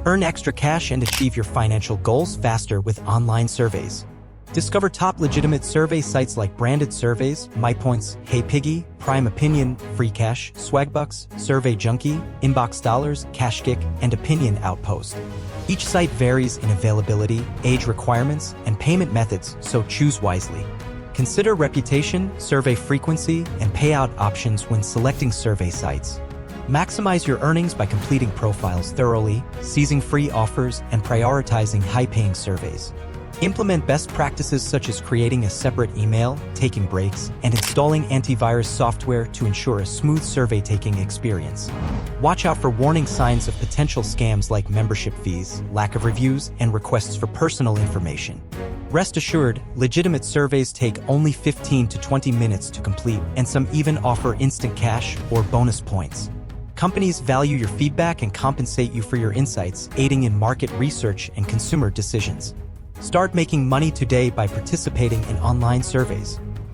Earn extra cash and achieve your financial goals faster with online surveys. Discover top legitimate survey sites like Branded Surveys, MyPoints, HeyPiggy, Prime Opinion, FreeCash, Swagbucks, Survey Junkie, Inbox Dollars, CashKick, and Opinion Outpost. Each site varies in availability, age requirements, and payment methods, so choose wisely. Consider reputation, survey frequency, and payout options when selecting survey sites. Maximize your earnings by completing profiles thoroughly, seizing free offers, and prioritizing high-paying surveys. Implement best practices such as creating a separate email, taking breaks, and installing antivirus software to ensure a smooth survey-taking experience. Watch out for warning signs of potential scams like membership fees, lack of reviews, and requests for personal information. Rest assured, legitimate surveys take only 15 to 20 minutes to complete, and some even offer instant cash or bonus points. Companies value your feedback and compensate you for your insights, aiding in market research and consumer decisions. Start making money today by participating in online surveys.